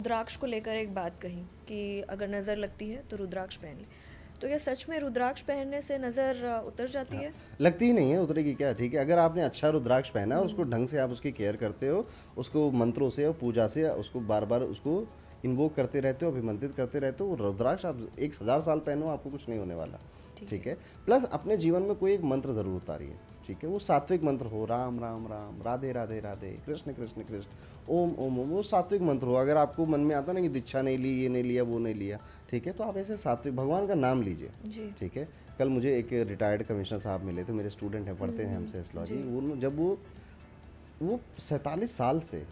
रुद्राक्ष को लेकर एक बात कही कि अगर नज़र लगती है तो रुद्राक्ष पहन ले, तो क्या सच में रुद्राक्ष पहनने से नज़र उतर जाती है? लगती ही नहीं है, उतरेगी क्या? ठीक है, अगर आपने अच्छा रुद्राक्ष पहना है, उसको ढंग से आप उसकी केयर करते हो, उसको मंत्रों से और पूजा से उसको बार-बार उसको इन्वोक करते रहते हो, अभिमंत्रित करते रहते हो, रुद्राक्ष आप 1000 साल पहनो, आपको कुछ नहीं होने वाला। ठीक है? प्लस अपने जीवन में कोई एक मंत्र ज़रूर उतारिए। ठीक है? वो सात्विक मंत्र हो, राम राम राम, राधे राधे राधे, कृष्ण कृष्ण कृष्ण, ओम ओम ओम, वो सात्विक मंत्र हो। अगर आपको मन में आता ना कि दीक्षा नहीं ली, ये नहीं लिया, वो नहीं लिया, ठीक है, तो आप ऐसे सात्विक भगवान का नाम लीजिए। जी। ठीक है? कल मुझे एक रिटायर्ड कमिश्नर साहब मिले थे, मेरे स्टूडेंट हैं, पढ़ते हैं हमसे एस्ट्रोलॉजी। वो जब वो 47 साल से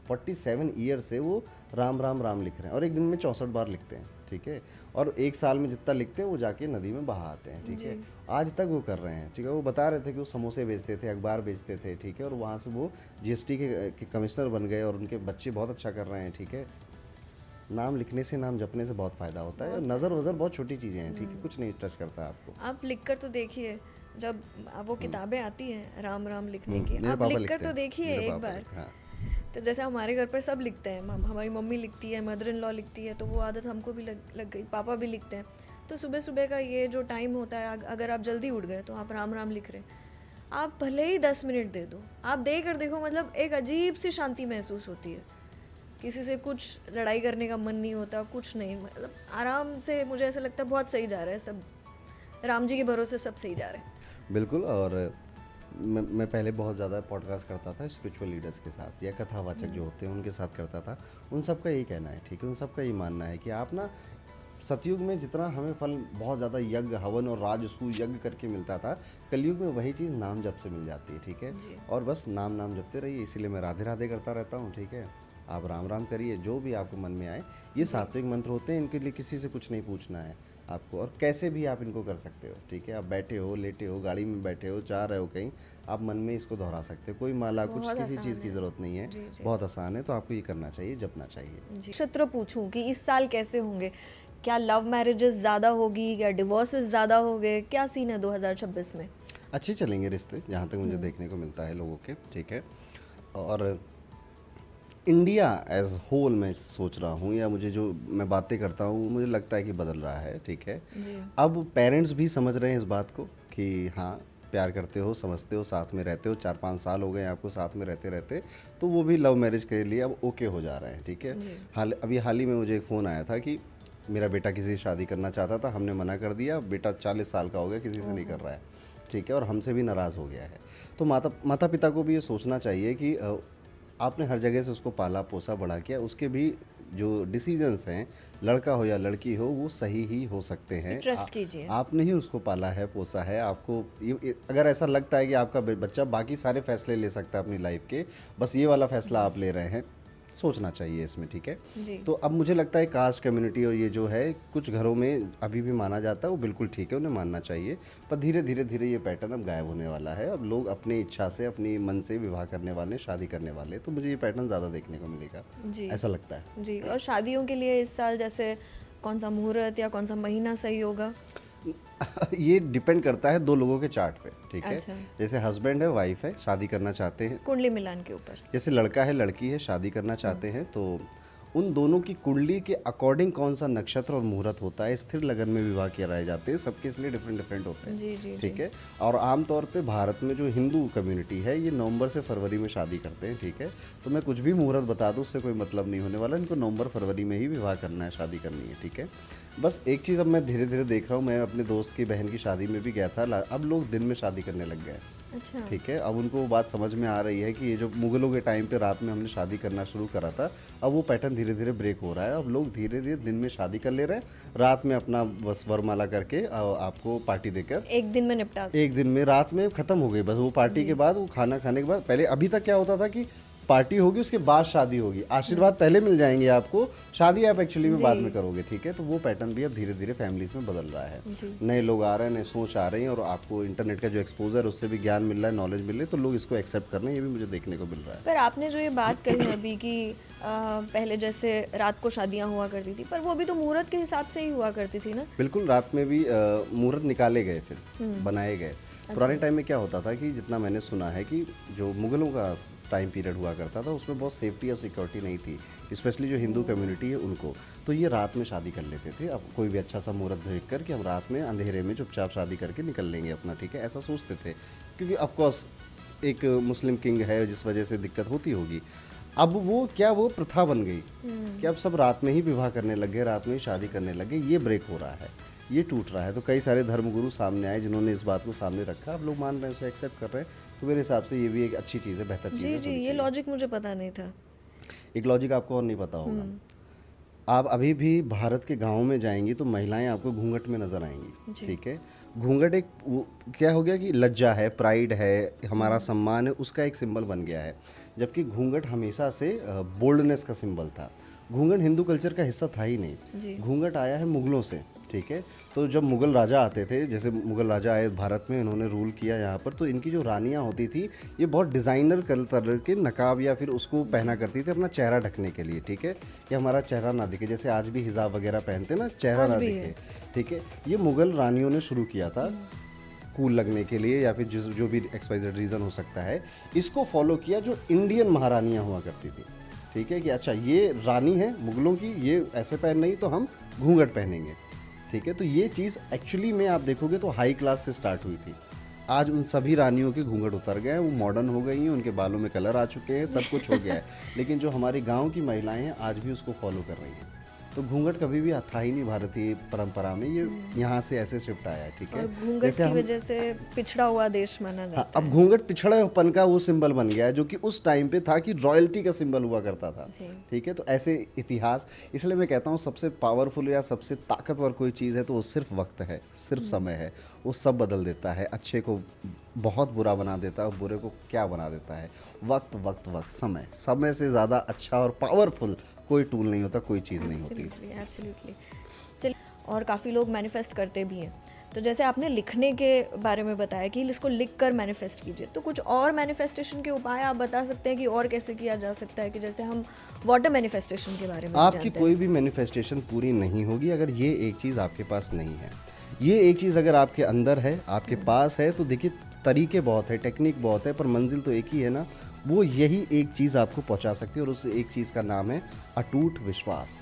47 ईयर से वो राम राम राम लिख रहे हैं और एक दिन में 64 बार लिखते हैं। ठीक है? और एक साल में जितना लिखते हैं वो जाके नदी में बहा आते हैं। ठीक है? आज तक वो कर रहे हैं। ठीक है? वो बता रहे थे कि वो समोसे बेचते थे, अखबार बेचते थे। ठीक है? और वहाँ से वो जीएसटी के कमिश्नर बन गए और उनके बच्चे बहुत अच्छा कर रहे हैं। ठीक है? नाम लिखने से, नाम जपने से बहुत फ़ायदा होता है। नज़र वज़र बहुत छोटी चीज़ें हैं। ठीक है? कुछ नहीं टच करता है आपको। आप लिख कर तो देखिए, जब वो किताबें आती हैं राम राम लिखने की, मेरे आप पापा लिख कर लिखते तो हैं, देखिए मेरे एक पापा बार। लिखते हैं, हाँ। तो जैसे हमारे घर पर सब लिखते हैं, हमारी मम्मी लिखती है, मदर इन लॉ लिखती है, तो वो आदत हमको भी लग गई। पापा भी लिखते हैं। तो सुबह सुबह का ये जो टाइम होता है, अगर आप जल्दी उठ गए तो आप राम राम लिख रहे हैं, आप भले ही 10 मिनट दे दो, आप दे कर देखो, मतलब एक अजीब सी शांति महसूस होती है। किसी से कुछ लड़ाई करने का मन नहीं होता, कुछ नहीं, मतलब आराम से। मुझे ऐसा लगता है बहुत सही जा रहा है सब, राम जी के भरोसे सब सही जा रहा है। बिल्कुल। और मैं पहले बहुत ज़्यादा पॉडकास्ट करता था स्पिरिचुअल लीडर्स के साथ या कथावाचक जो होते हैं उनके साथ करता था। उन सब का यही कहना है, ठीक है, उन सब का यही मानना है कि आप ना सतयुग में जितना हमें फल बहुत ज़्यादा यज्ञ हवन और राजसूय यज्ञ करके मिलता था, कलयुग में वही चीज़ नाम जप से मिल जाती है। ठीक है? और बस नाम नाम जपते रहिए। इसीलिए मैं राधे राधे करता रहता हूँ। ठीक है? आप राम राम करिए, जो भी आपको मन में आए। ये सात्विक मंत्र होते हैं, इनके लिए किसी से कुछ नहीं पूछना है आपको, और कैसे भी आप इनको कर सकते हो। ठीक है? आप बैठे हो, लेटे हो, गाड़ी में बैठे हो, जा रहे हो कहीं, आप मन में इसको दोहरा सकते हो। कोई माला कुछ किसी चीज़ की ज़रूरत नहीं है। बहुत आसान है, तो आपको ये करना चाहिए, जपना चाहिए। नक्षत्र पूछूं कि इस साल कैसे होंगे? क्या लव मैरिजेस ज़्यादा होगी, क्या डिवोर्सेस ज़्यादा होंगे, क्या सीन है 2026 में? अच्छे चलेंगे रिश्ते, जहाँ तक मुझे देखने को मिलता है लोगों के। ठीक है? और इंडिया एज होल मैं सोच रहा हूँ, या मुझे जो मैं बातें करता हूँ मुझे लगता है कि बदल रहा है। ठीक है? अब पेरेंट्स भी समझ रहे हैं इस बात को कि हाँ, प्यार करते हो, समझते हो, साथ में रहते हो, 4-5 साल हो गए आपको साथ में रहते रहते, तो वो भी लव मैरिज के लिए अब ओके हो जा रहे हैं। ठीक है? हाल ही में मुझे एक फ़ोन आया था कि मेरा बेटा किसी से शादी करना चाहता था, हमने मना कर दिया, बेटा 40 साल का हो गया, किसी से नहीं कर रहा है। ठीक है? और हमसे भी नाराज़ हो गया है। तो माता पिता को भी ये सोचना चाहिए कि आपने हर जगह से उसको पाला पोसा बड़ा किया, उसके भी जो डिसीजंस हैं, लड़का हो या लड़की हो, वो सही ही हो सकते हैं। ट्रस्ट कीजिए। आपने ही उसको पाला है, पोसा है। आपको अगर ऐसा लगता है कि आपका बच्चा बाकी सारे फैसले ले सकता है अपनी लाइफ के, बस ये वाला फैसला आप ले रहे हैं, सोचना चाहिए इसमें। ठीक है? तो अब मुझे लगता है कास्ट कम्युनिटी और ये जो है कुछ घरों में अभी भी माना जाता है, वो बिल्कुल ठीक है, उन्हें मानना चाहिए। पर धीरे धीरे धीरे ये पैटर्न अब गायब होने वाला है। अब लोग अपनी इच्छा से, अपनी मन से विवाह करने वाले, शादी करने वाले, तो मुझे ये पैटर्न ज़्यादा देखने को मिलेगा, ऐसा लगता है। जी। और शादियों के लिए इस साल जैसे कौन सा मुहूर्त या कौन सा महीना सही होगा? ये डिपेंड करता है दो लोगों के चार्ट पे। ठीक है? अच्छा। जैसे हस्बैंड है, वाइफ है, शादी करना चाहते हैं, कुंडली मिलान के ऊपर। जैसे लड़का है, लड़की है, शादी करना चाहते हैं, तो उन दोनों की कुंडली के अकॉर्डिंग कौन सा नक्षत्र और मुहूर्त होता है, स्थिर लगन में विवाह कराए जाते हैं। सबके इसलिए डिफरेंट डिफरेंट होते हैं। ठीक है? और आमतौर पे भारत में जो हिंदू कम्युनिटी है, ये नवंबर से फरवरी में शादी करते हैं। ठीक है? तो मैं कुछ भी मुहूर्त बता दूँ, उससे कोई मतलब नहीं होने वाला। इनको नवंबर फरवरी में ही विवाह करना है, शादी करनी है। ठीक है? बस एक चीज़ अब मैं धीरे धीरे देख रहा हूँ, मैं अपने दोस्त की बहन की शादी में भी गया था, अब लोग दिन में शादी करने लग गए। अच्छा। ठीक है? अब उनको वो बात समझ में आ रही है कि ये जो मुगलों के टाइम पे रात में हमने शादी करना शुरू करा था, अब वो पैटर्न धीरे धीरे ब्रेक हो रहा है। अब लोग धीरे धीरे दिन में शादी कर ले रहे हैं, रात में अपना वरमाला करके आपको पार्टी देकर एक दिन में निपटा। एक दिन में, रात में ख़त्म हो गई बस वो पार्टी के बाद, वो खाना खाने के बाद। पहले अभी तक क्या होता था कि पार्टी होगी, उसके बाद शादी होगी, आशीर्वाद पहले मिल जाएंगे आपको, शादी आप एक्चुअली में बाद में करोगे। ठीक है? तो वो पैटर्न भी अब धीरे धीरे फैमिलीज में बदल रहा है। नए लोग आ रहे हैं, नए सोच आ रही हैं, और आपको इंटरनेट का जो एक्सपोजर है उससे भी ज्ञान मिल रहा है, नॉलेज मिल रही है, तो लोग इसको एक्सेप्ट कर रहे हैं। ये भी मुझे देखने को मिल रहा है। पर आपने जो ये बात कही अभी कि पहले जैसे रात को शादियां हुआ करती थी, पर वो भी तो मुहूर्त के हिसाब से ही हुआ करती थी ना। बिल्कुल, रात में भी मुहूर्त निकाले गए, फिर बनाए गए। पुराने टाइम में क्या होता था कि जितना मैंने सुना है कि जो मुगलों का टाइम पीरियड हुआ करता था उसमें बहुत सेफ्टी और सिक्योरिटी नहीं थी, स्पेशली जो हिंदू कम्युनिटी है उनको, तो ये रात में शादी कर लेते थे। अब कोई भी अच्छा सा मुहूर्त देख कर कि हम रात में अंधेरे में चुपचाप शादी करके निकल लेंगे अपना, ठीक है, ऐसा सोचते थे। क्योंकि ऑफकोर्स एक मुस्लिम किंग है जिस वजह से दिक्कत होती होगी। अब वो क्या, वो प्रथा बन गई कि अब सब रात में ही विवाह करने लग गए, रात में ही शादी करने लगे। ये ब्रेक हो रहा है, ये टूट रहा है। तो कई सारे धर्मगुरु सामने आए जिन्होंने इस बात को सामने रखा, अब लोग मान रहे हैं, उसे एक्सेप्ट कर रहे हैं। तो मेरे हिसाब से ये भी एक अच्छी चीज़ है, बेहतर चीज़ जी है। जी, ये लॉजिक मुझे पता नहीं था। एक लॉजिक आपको और नहीं पता होगा, आप अभी भी भारत के गाँव में जाएंगी तो महिलाएं आपको घूंघट में नजर आएंगी, ठीक है। घूंघट एक क्या हो गया कि लज्जा है, प्राइड है, हमारा सम्मान है, उसका एक सिंबल बन गया है। जबकि घूंघट हमेशा से बोल्डनेस का सिंबल था। घूंघट हिंदू कल्चर का हिस्सा था ही नहीं। घूंघट आया है मुगलों से, ठीक है। तो जब मुगल राजा आते थे, जैसे मुगल राजा आए भारत में, इन्होंने रूल किया यहाँ पर, तो इनकी जो रानियाँ होती थी ये बहुत डिज़ाइनर तरह के नकाब या फिर उसको पहना करती थी अपना चेहरा ढकने के लिए, ठीक है, कि हमारा चेहरा ना दिखे। जैसे आज भी हिजाब वगैरह पहनते ना, चेहरा ना दिखे, ठीक है। ये मुगल रानियों ने शुरू किया था कूल लगने के लिए, या फिर जो भी XYZ रीज़न हो सकता है, इसको फॉलो किया जो इंडियन महारानियाँ हुआ करती थी, ठीक है, कि अच्छा ये रानी है मुगलों की, ये ऐसे पहन नहीं तो हम घूंघट पहनेंगे, ठीक है। तो ये चीज़ एक्चुअली में आप देखोगे तो हाई क्लास से स्टार्ट हुई थी। आज उन सभी रानियों के घूंघट उतर गए हैं, वो मॉडर्न हो गई हैं, उनके बालों में कलर आ चुके हैं, सब कुछ हो गया है। लेकिन जो हमारी गांव की महिलाएं हैं आज भी उसको फॉलो कर रही हैं। तो घूंघट कभी भी था ही नहीं भारतीय परंपरा में, ये यहाँ से ऐसे शिफ्ट आया है, ठीक है। और घूंघट की वजह से पिछड़ा हुआ देश माना जाता है। अब घूंघट पिछड़ेपन का वो सिंबल बन गया है, जो कि उस टाइम पे था कि रॉयल्टी का सिंबल हुआ करता था, ठीक है। तो ऐसे इतिहास, इसलिए मैं कहता हूँ सबसे पावरफुल या सबसे ताकतवर कोई चीज़ है तो वो सिर्फ वक्त है, सिर्फ समय है। वो सब बदल देता है, अच्छे को बहुत बुरा बना देता है और बुरे को क्या बना देता है, वक्त वक्त वक्त, समय। समय से ज़्यादा अच्छा और पावरफुल कोई टूल नहीं होता, कोई चीज़ नहीं होती। एब्सोल्युटली। चलिए, और काफ़ी लोग मैनिफेस्ट करते भी हैं। तो जैसे आपने लिखने के बारे में बताया कि इसको लिख कर मैनिफेस्ट कीजिए, तो कुछ और मैनिफेस्टेशन के उपाय आप बता सकते हैं कि और कैसे किया जा सकता है? कि जैसे हम वाटर मैनिफेस्टेशन के बारे में आपकी कोई भी मैनिफेस्टेशन पूरी नहीं होगी अगर ये एक चीज़ आपके पास नहीं है। ये एक चीज़ अगर आपके अंदर है, आपके पास है, तो देखिए तरीके बहुत है, टेक्निक बहुत है, पर मंजिल तो एक ही है ना। वो यही एक चीज़ आपको पहुंचा सकती है, और उस एक चीज़ का नाम है अटूट विश्वास।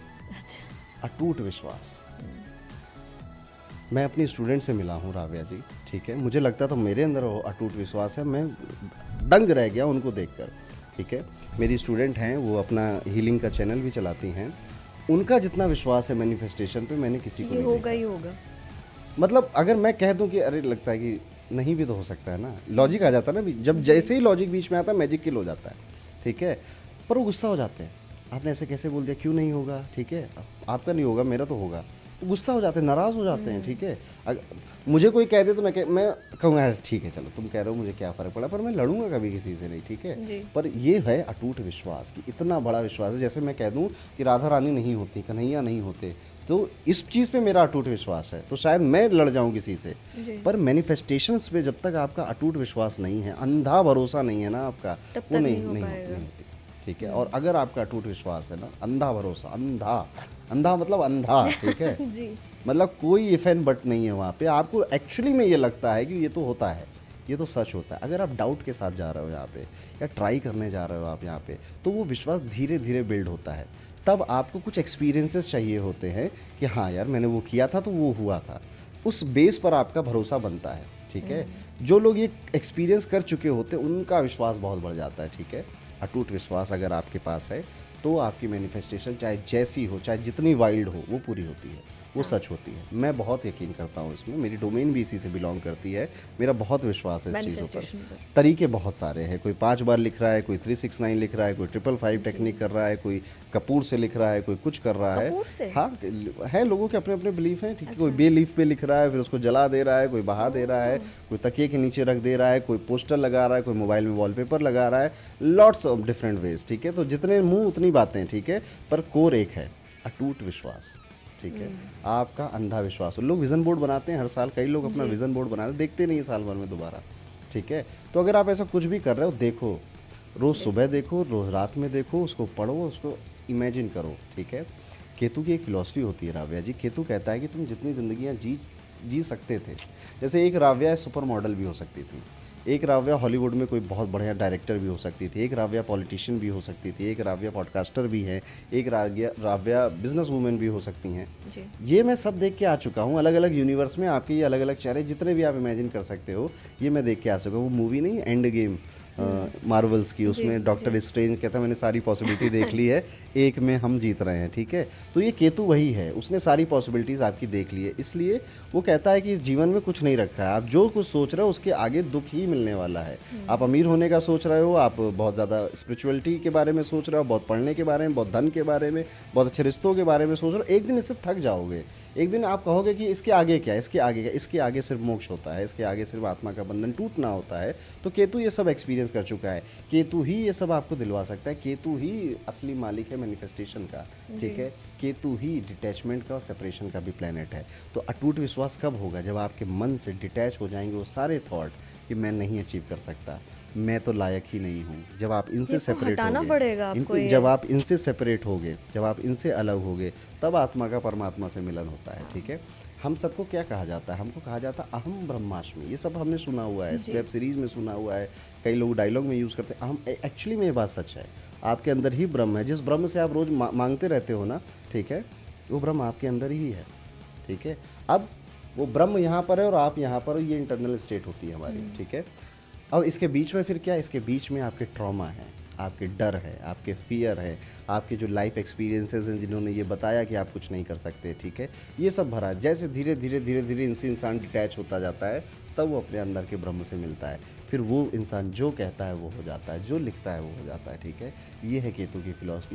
अटूट विश्वास। मैं अपनी स्टूडेंट से मिला हूँ राव्या जी, ठीक है। मुझे लगता था मेरे अंदर वो अटूट विश्वास है, मैं दंग रह गया उनको देखकर, ठीक है। मेरी स्टूडेंट हैं, वो अपना हीलिंग का चैनल भी चलाती हैं। उनका जितना विश्वास है मैनिफेस्टेशन पे मैंने किसी को नहीं होगा ही होगा। मतलब अगर मैं कह दूं कि अरे लगता है कि नहीं भी तो हो सकता है ना, लॉजिक आ जाता है ना, जब जैसे ही लॉजिक बीच में आता है मैजिक किल हो जाता है, ठीक है। पर वो गुस्सा हो जाते हैं, आपने ऐसे कैसे बोल दिया, क्यों नहीं होगा, ठीक है, आपका नहीं होगा मेरा तो होगा। गुस्सा हो जाते हैं, नाराज़ हो जाते हैं, ठीक है। मुझे कोई कह दे तो मैं कहूँगा यार ठीक है चलो तुम कह रहे हो, मुझे क्या फ़र्क पड़ा, पर मैं लड़ूंगा कभी किसी से नहीं, ठीक है। पर ये है अटूट विश्वास, कि इतना बड़ा विश्वास है। जैसे मैं कह दूँ कि राधा रानी नहीं होती, कन्हैया नहीं होते, तो इस चीज़ पे मेरा अटूट विश्वास है, तो शायद मैं लड़ जाऊँ किसी से। पर मैनिफेस्टेशंस पे जब तक आपका अटूट विश्वास नहीं है, अंधा भरोसा नहीं है ना आपका, वो नहीं होती, ठीक है। और अगर आपका अटूट विश्वास है ना, अंधा भरोसा, अंधा मतलब अंधा, ठीक है जी। मतलब कोई इफ एंड बट नहीं है वहाँ पे, आपको एक्चुअली में ये लगता है कि ये तो होता है, ये तो सच होता है। अगर आप डाउट के साथ जा रहे हो यहाँ पे, या ट्राई करने जा रहे हो आप यहाँ पे, तो वो विश्वास धीरे धीरे बिल्ड होता है। तब आपको कुछ एक्सपीरियंसेस चाहिए होते हैं कि हाँ यार मैंने वो किया था तो वो हुआ था, उस बेस पर आपका भरोसा बनता है, ठीक है। जो लोग ये एक्सपीरियंस कर चुके होते हैं उनका विश्वास बहुत बढ़ जाता है, ठीक है। अटूट विश्वास अगर आपके पास है तो आपकी मैनिफेस्टेशन चाहे जैसी हो, चाहे जितनी वाइल्ड हो, वो पूरी होती है, वो सच होती है। मैं बहुत यकीन करता हूँ इसमें, मेरी डोमेन भी इसी से बिलोंग करती है, मेरा बहुत विश्वास है इस चीज़ों पर। तरीके बहुत सारे हैं, कोई 5 बार लिख रहा है, कोई 369 लिख रहा है, कोई 555 टेक्निक कर रहा है, कोई कपूर से लिख रहा है, कोई कुछ कर रहा है। हाँ है, लोगों के अपने अपने बिलीफ हैं, ठीक है। कोई बे लीफ पे लिख रहा है, फिर उसको जला दे रहा है, कोई बहा दे रहा है, कोई तकिए के नीचे रख दे रहा है, कोई पोस्टर लगा रहा है, कोई मोबाइल में वॉलपेपर लगा रहा है, लॉट्स ऑफ डिफरेंट वेज, ठीक है। तो जितने मुंह उतनी बातें, ठीक है। पर कोर एक है, अटूट विश्वास, ठीक है। आपका अंधा विश्वास। लोग विजन बोर्ड बनाते हैं हर साल, कई लोग अपना विजन बोर्ड बनाते हैं, देखते नहीं साल भर में दोबारा, ठीक है। तो अगर आप ऐसा कुछ भी कर रहे हो, देखो, रोज़ सुबह देखो, रोज़ रात में देखो, उसको पढ़ो, उसको इमेजिन करो, ठीक है। केतु की एक फिलॉसफी होती है राव्या जी। केतु कहता है कि तुम जितनी ज़िंदगियाँ जी सकते थे, जैसे एक राव्या सुपर मॉडल भी हो सकती थी, एक राव्या हॉलीवुड में कोई बहुत बढ़िया डायरेक्टर भी हो सकती थी, एक राव्या पॉलिटिशियन भी हो सकती थी, एक राव्या पॉडकास्टर भी है, एक राव्या बिजनेस वूमेन भी हो सकती हैं। जी। ये मैं सब देख के आ चुका हूँ, अलग अलग यूनिवर्स में आपके ये अलग अलग चेहरे जितने भी आप इमेजिन कर सकते हो, ये मैं देख के आ चुका हूँ। वो मूवी नहीं एंड गेम, मार्वल्स की, जी, उसमें डॉक्टर जी। स्ट्रेंज कहता है मैंने सारी पॉसिबिलिटी देख ली है, एक में हम जीत रहे हैं, ठीक है। तो ये केतु वही है, उसने सारी पॉसिबिलिटीज़ आपकी देख ली है, इसलिए वो कहता है कि इस जीवन में कुछ नहीं रखा है, आप जो कुछ सोच रहे हो उसके आगे दुख ही मिलने वाला है। आप अमीर होने का सोच रहे हो, आप बहुत ज़्यादा स्पिरिचुअलिटी के बारे में सोच रहे हो, बहुत पढ़ने के बारे में, बहुत धन के बारे में, बहुत अच्छे रिश्तों के बारे में सोच रहे हो, एक दिन इससे थक जाओगे। एक दिन आप कहोगे कि इसके आगे क्या है, इसके आगे क्या, इसके आगे सिर्फ मोक्ष होता है, इसके आगे सिर्फ आत्मा का बंधन टूटना होता है। तो केतु ये सब एक्सपीरियंस कर चुका है, केतु ही ये सब आपको दिलवा सकता है, केतु ही असली मालिक है मैनिफेस्टेशन का, ठीक है। केतु ही डिटैचमेंट का और सेपरेशन का भी प्लेनेट है। तो अटूट विश्वास कब होगा, जब आपके मन से डिटैच हो जाएंगे वो सारे थॉट कि मैं नहीं अचीव कर सकता, मैं तो लायक ही नहीं हूँ। जब आप इनसे ये सेपरेट हटाना होगे, पड़ेगा आपको ये। जब आप इनसे सेपरेट होगे, जब आप इनसे अलग होगे, तब आत्मा का परमात्मा से मिलन होता है, ठीक है। हम सबको क्या कहा जाता है, हमको कहा जाता है अहम ब्रह्मास्मि, ये सब हमने सुना हुआ है, जी। वेब सीरीज़ में सुना हुआ है, कई लोग डायलॉग में यूज़ करते हैं। हम एक्चुअली में ये बात सच है, आपके अंदर ही ब्रह्म है। जिस ब्रह्म से आप रोज़ मांगते रहते हो ना, ठीक है, वो ब्रह्म आपके अंदर ही है, ठीक है। अब वो ब्रह्म यहाँ पर है और आप यहाँ पर हो, ये इंटरनल स्टेट होती है हमारी, ठीक है। अब इसके बीच में फिर क्या, इसके बीच में आपके ट्रॉमा है, आपके डर है, आपके फियर है, आपके जो लाइफ एक्सपीरियंसेस हैं जिन्होंने ये बताया कि आप कुछ नहीं कर सकते, ठीक है, ये सब भरा है। जैसे धीरे धीरे इनसे इंसान डिटैच होता जाता है, तब वो अपने अंदर के ब्रह्म से मिलता है। फिर वो इंसान जो कहता है वो हो जाता है, जो लिखता है वो हो जाता है, ठीक है। ये है केतु की फिलॉसफी।